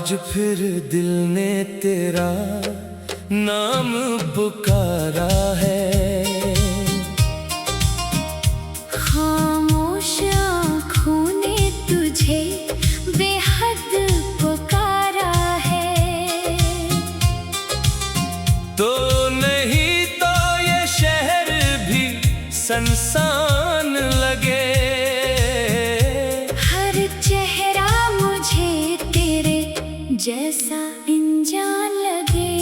आज फिर दिल ने तेरा नाम पुकारा है। खामोश आँखों ने तुझे बेहद पुकारा है। तो नहीं तो ये शहर भी सुनसान लगे। हर चेहरा मुझे तेरे जैसा अनजान लगे।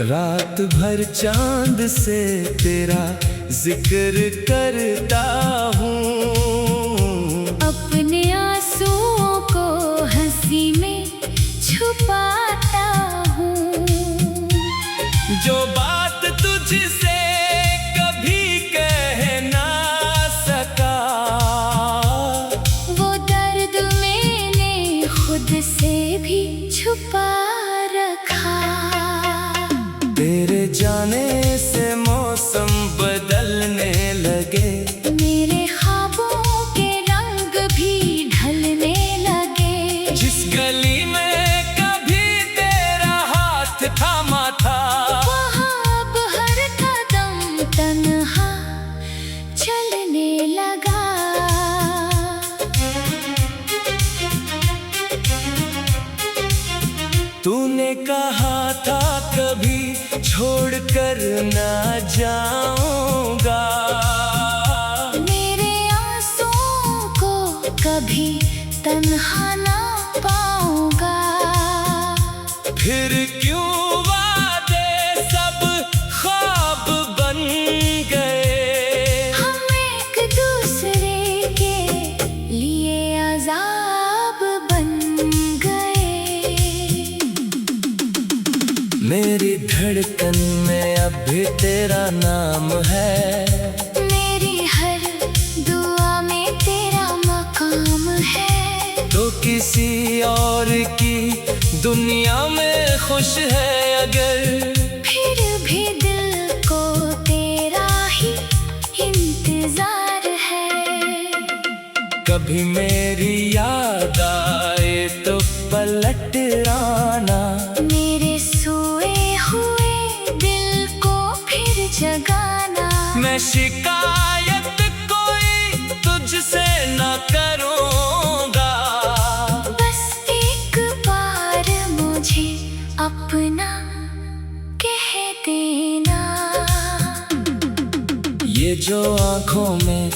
रात भर चांद से तेरा जिक्र करता हूँ। अपने आंसुओं को हंसी में छुपाता हूँ। जो बात तुझसे कभी कह ना सका, वो दर्द मैंने खुद से भी छुपा रखा। तेरे जाने से मौसम बदलने लगे। मेरे ख्वाबों के रंग भी ढलने लगे। जिस गली में कभी तेरा हाथ थामा था, वहाँ अब हर कदम तन्हा चलने लगा। तूने कहा था कभी छोड़कर ना जाऊंगा। मेरे आंसुओं को कभी तन्हा ना पाऊंगा। फिर क्यों वादे सब ख्वाब बन गए। हम एक दूसरे के लिए अज़ाब बन गए। मेरी धड़कन में अब भी तेरा नाम है। मेरी हर दुआ में तेरा मकाम है। तो किसी और की दुनिया में खुश है अगर, फिर भी दिल को तेरा ही इंतजार है। कभी मेरी याद आए तो पलट आना। मेरे सोए हुए दिल को फिर जगाना। मैं शिकायत कोई तुझसे न करूँगा। बस एक बार मुझे अपना कह देना। ये जो आँखों में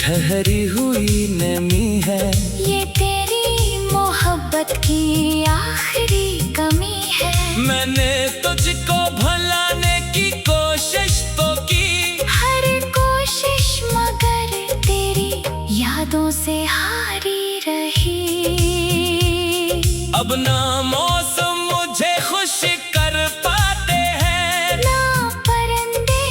ठहरी हुई नमी है, ये तेरी मोहब्बत की आखिरी कमी है। मैंने तुझको भुलाने की कोशिश तो की। हर कोशिश मगर तेरी यादों से हारी रही। अब ना मौसम मुझे खुश कर पाते हैं, ना परिंदे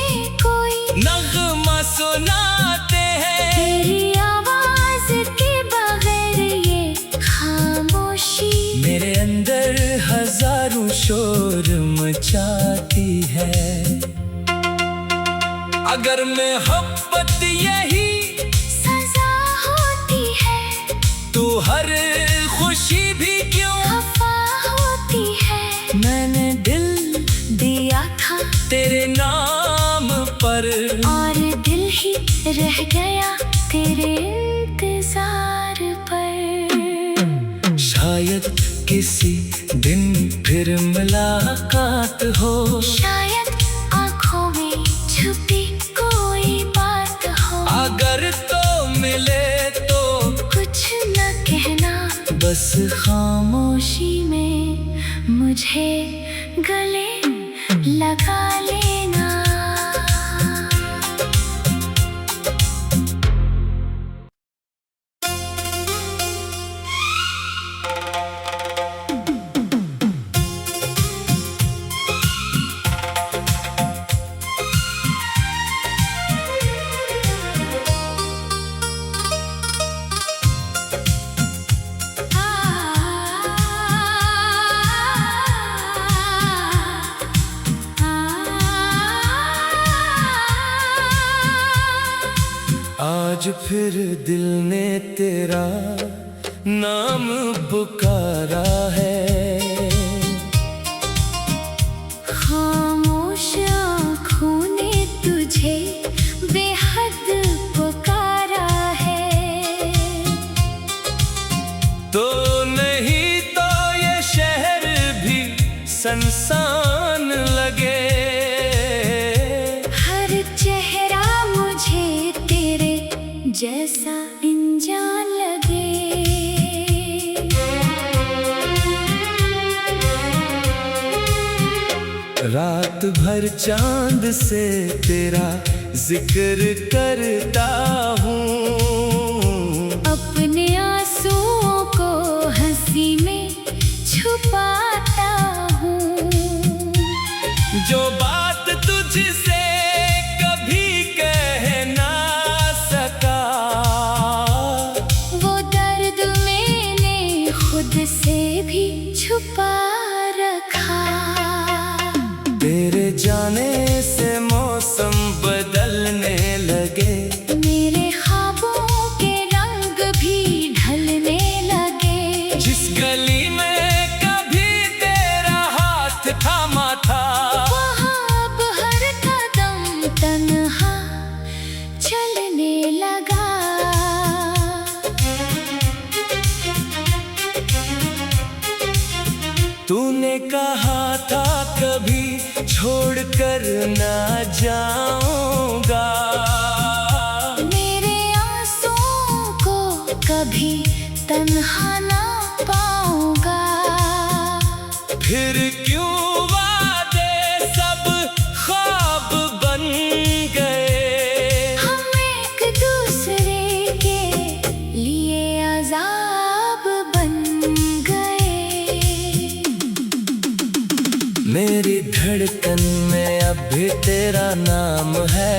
कोई नगमा सुनाते हैं। तेरी आवाज के बगैर ये खामोशी मेरे अंदर हजारों शोर मचाती है। अगर मोहब्बत यही सजा होती है, तो हर खुशी भी क्यों खफा होती है। मैंने दिल दिया था तेरे नाम पर, और दिल ही रह गया तेरे इंतजार पर। शायद किसी दिन फिर मुलाकात हो। शायद आँखों में छुपी कोई बात हो। अगर तो मिले तो कुछ न कहना, बस खामोशी में मुझे गले लगा लेना। आ आज फिर दिल ने तेरा नाम पुकारा है। खामोश आँखों ने तुझे बेहद पुकारा है। तो नहीं तो ये शहर भी सुनसान लगे। हर चेहरा मुझे तेरे जैसा अनजान लगे। रात भर चांद से तेरा जिक्र करता हूँ। अपने आंसुओं को हंसी में छुपाता हूँ। जो बात तुझसे कभी कह ना सका, वो दर्द मैंने खुद से भी छुपा रखा। तेरे जाने से मौसम बदलने लगे। मेरे ख्वाबों के रंग भी ढलने लगे। जिस गली में कभी तेरा हाथ थामा था, वहाँ अब हर कदम तन्हा चलने लगा। तूने कहा था कभी छोड़कर ना जाऊंगा। मेरे आंसुओं को कभी तन्हा ना पाऊंगा। फिर क्यों वादे सब ख्वाब बन गए। हम एक दूसरे के लिए अज़ाब बन गए। मेरी धड़कन में अब भी तेरा नाम है।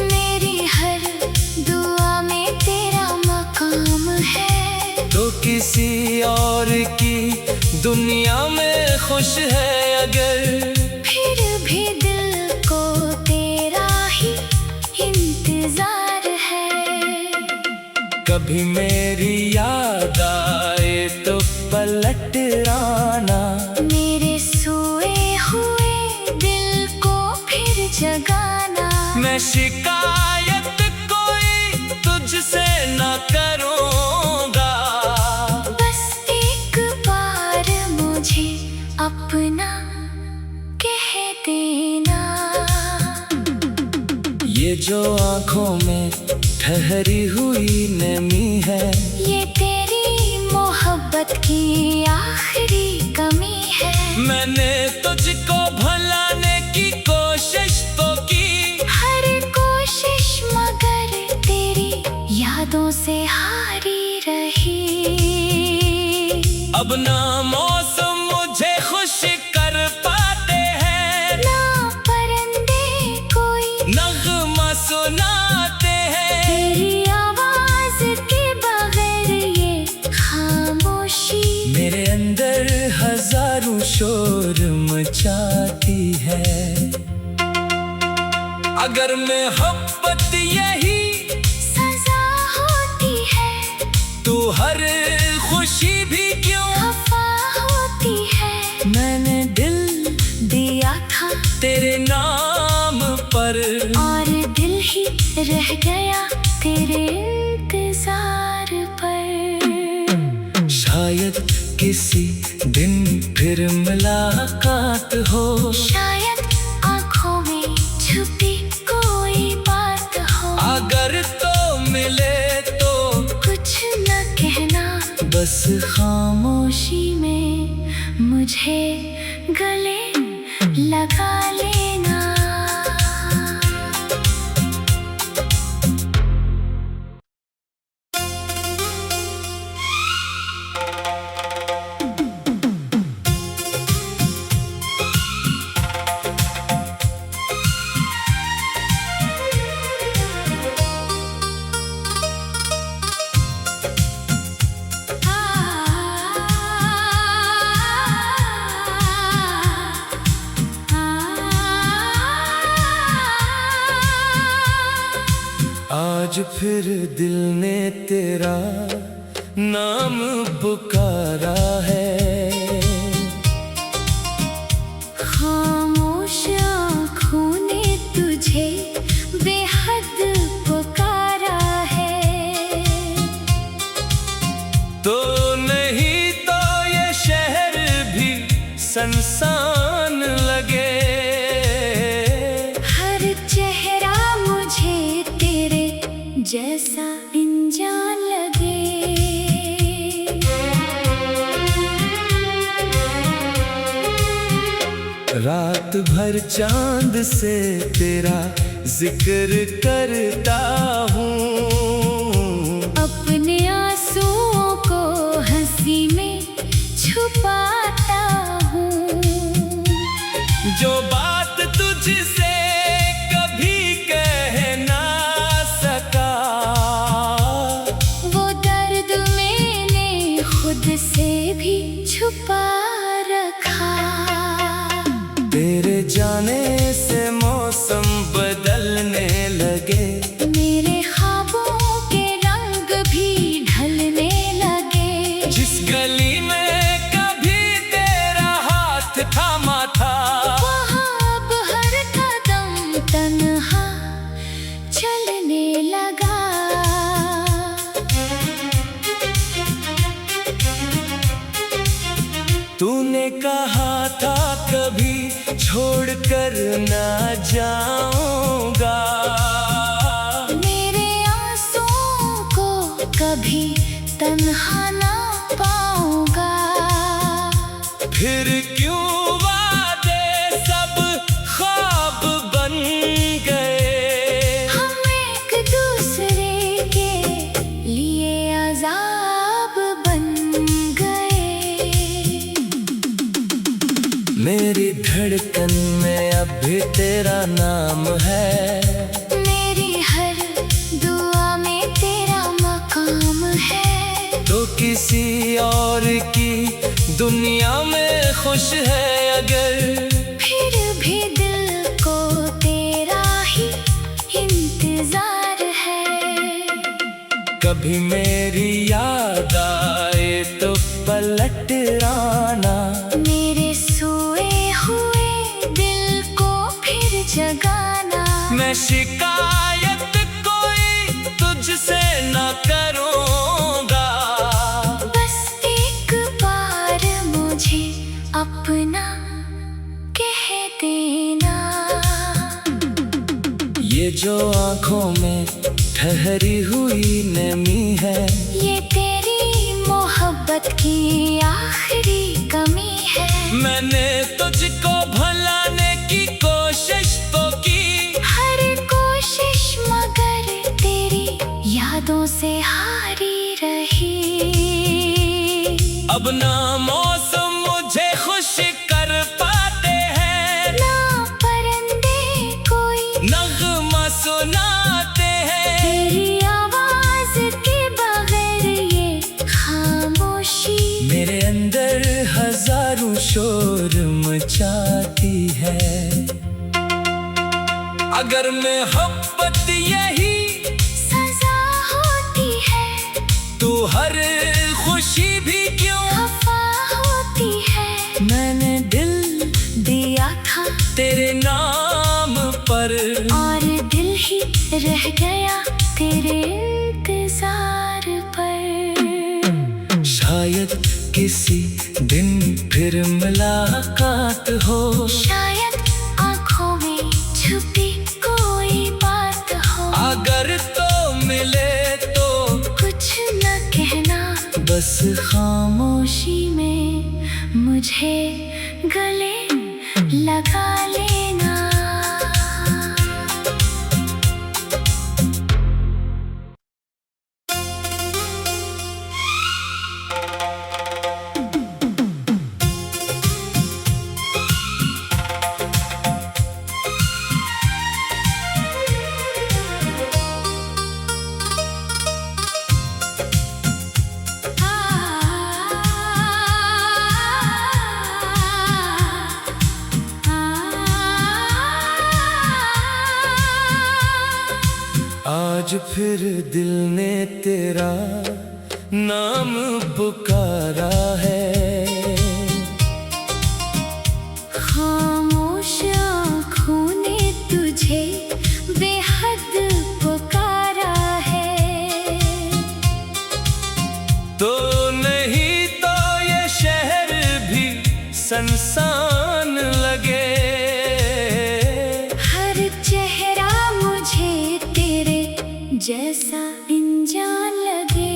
मेरी हर दुआ में तेरा मकाम है। तो किसी और की दुनिया में खुश है अगर, फिर भी दिल को तेरा ही इंतजार है। कभी मेरी याद आए तो पलट आना। मेरे सोए हुए दिल को फिर जगाना। मैं शिकायत कोई तुझसे न करूँगा। बस एक बार मुझे अपना कह देना। ये जो आँखों में ठहरी हुई नमी है, ये तेरी मोहब्बत की आखिरी कमी है। मैंने तुझको भुलाने की कोशिश तो की। हर कोशिश मगर तेरी यादों से हारी रही। अब ना मौसम मुझे खुश कर पाते हैं, ना परिंदे कोई नगमा सुनाते हैं। तेरी आवाज के बगैर ये खामोशी मेरे अंदर हजारों शोर मचाती है। अगर मोहब्बत यही सजा होती है, तो हर खुशी भी क्यों खफा होती है। मैंने दिल दिया था तेरे नाम पर, और दिल ही रह गया तेरे इंतजार पर। शायद किसी दिन फिर मुलाकात हो। शायद आँखों में छुपी कोई बात हो। अगर तो मिले तो कुछ न कहना, बस खामोशी में मुझे गले लगा लेना। आ आज फिर दिल ने तेरा नाम पुकारा है। खामोश आँखों ने तुझे बेहद पुकारा है। तो नहीं तो ये शहर भी संसान लगे। हर चेहरा मुझे तेरे जैसा अनजान लगे। रात भर चांद से तेरा जिक्र करता हूँ। अपने आंसुओं को हंसी में छुपाता हूँ। जो बात तुझसे कभी कह ना सका, वो दर्द मैंने खुद से भी छुपा रखा। तेरे जाने से मौसम बदलने लगे। मेरे ख्वाबों के रंग भी ढलने लगे। जिस गली में कभी तेरा हाथ थामा था, वहाँ अब हर कदम तन्हा चलने लगा। तूने कहा था कभी छोड़कर ना जाऊंगा। मेरे आंसुओं को कभी तन्हा ना पाऊंगा। फिर क्यों वादे सब ख्वाब बन गए। हम एक दूसरे के लिए अज़ाब बन गए। मेरी धड़कन में अब भी तेरा नाम है। मेरी हर दुआ में तेरा मकाम है। तो किसी और की दुनिया में खुश है अगर, फिर भी दिल को तेरा ही इंतजार है। कभी मेरी याद आए तो पलट आना। मेरे सोए हुए दिल को फिर जगाना। मैं शिकायत कोई तुझसे न करूँगा। बस एक बार मुझे अपना कह देना। ये जो आँखों में ठहरी हुई नमी है, ये तेरी मोहब्बत की आखिरी कमी है। मैंने तुझको भुलाने की कोशिश तो की। हर कोशिश मगर तेरी यादों से हारी रही। अब ना मौसम मुझे खुश कर पाते हैं, ना परिंदे कोई नगमा सुनाते हैं। तेरी आवाज के बगैर ये खामोशी मेरे अंदर हजारों शोर मचाती है। अगर मोहब्बत यही सजा होती है, तो हर खुशी भी क्यों खफा होती है। मैंने दिल दिया था तेरे नाम पर, और दिल ही रह गया तेरे इंतजार पर। शायद किसी दिन फिर मुलाकात हो। शायद आँखों में छुपी कोई बात हो। अगर तो मिले तो कुछ न कहना, बस खामोशी में मुझे गले लगा लेना। आ आज फिर दिल ने तेरा नाम पुकारा है। खामोश आँखों ने तुझे बेहद पुकारा है। तो नहीं तो ये शहर भी सुनसान लगे। हर चेहरा मुझे तेरे जैसा अनजान लगे।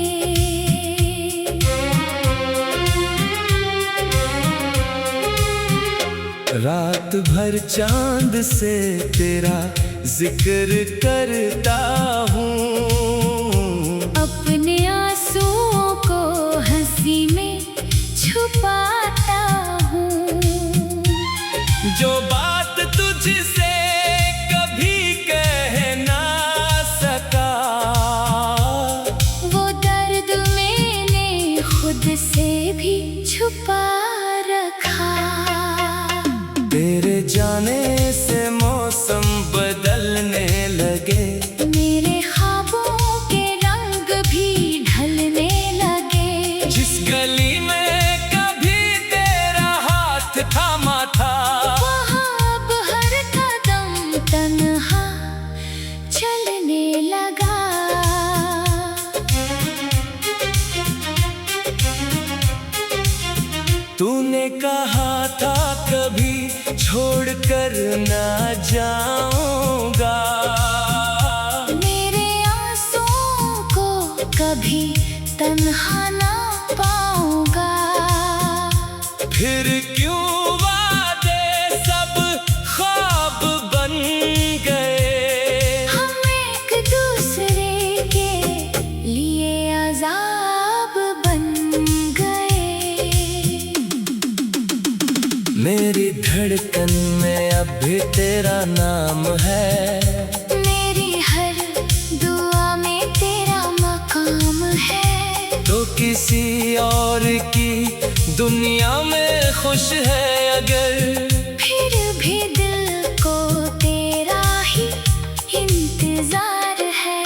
रात भर चांद से तेरा जिक्र करता हूँ। अपने आंसुओं को हंसी में छुपाता हूँ। जो बात तुझसे कभी कह ना सका, वो दर्द मैंने खुद से भी छुपा रखा। तेरे जाने से मौसम बदलने लगे। मेरे ख्वाबों के रंग भी ढलने लगे। जिस गली में कभी तेरा हाथ थामा था, वहाँ अब हर कदम तन्हा चलने लगा। तूने कहा था कभी छोड़कर ना जाऊंगा। मेरे आंसुओं को कभी तन्हा ना पाऊंगा। फिर क्यों वादे सब ख्वाब बन गए। हम एक दूसरे के लिए अज़ाब बन गए। मेरी धड़कन में अब भी तेरा नाम है। मेरी हर दुआ में तेरा मकाम है। तो किसी और की दुनिया में खुश है अगर, फिर भी दिल को तेरा ही इंतजार है।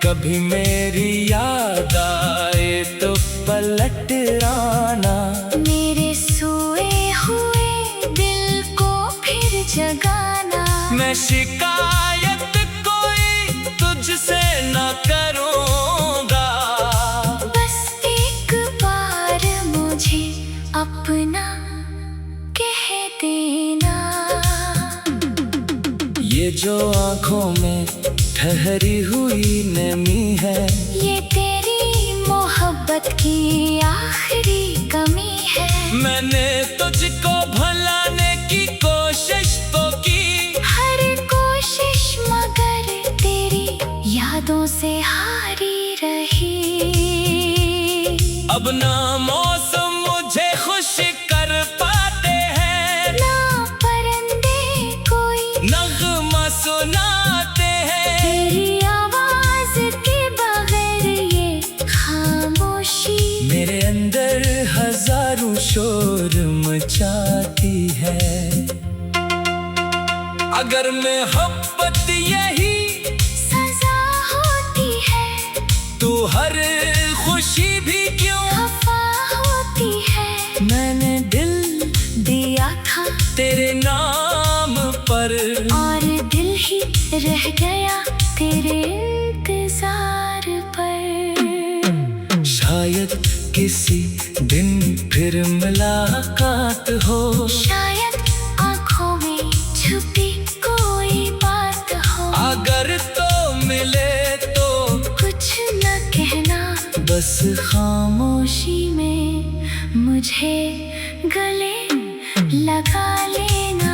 कभी मेरी याद आए तो पलट आना। मेरे सोए हुए दिल को फिर जगाना। मैं शिकायत कोई तुझसे न करूँगा। बस एक बार मुझे अपना कह देना। ये जो आँखों में ठहरी हुई नमी है, ये तेरी मोहब्बत की आखिरी कमी है। मैंने तुझको भुलाने की कोशिश तो की। हर कोशिश मगर तेरी यादों से हारी रही। अब ना मौसम मुझे खुश कर पाते हैं, ना परिंदे कोई नगमा सुनाते हैं। तेरी आवाज के बगैर ये खामोशी मेरे अंदर हजारों शोर मचाती है। अगर मोहब्बत यही सजा होती है, तो हर खुशी भी क्यों खफा होती है। मैंने दिल दिया था तेरे नाम पर, और दिल ही रह गया तेरे इंतजार पर। शायद किसी दिन फिर मुलाकात हो। शायद आँखों में छुपी कोई बात हो। अगर तो मिले तो कुछ न कहना, बस खामोशी में मुझे गले लगा लेना।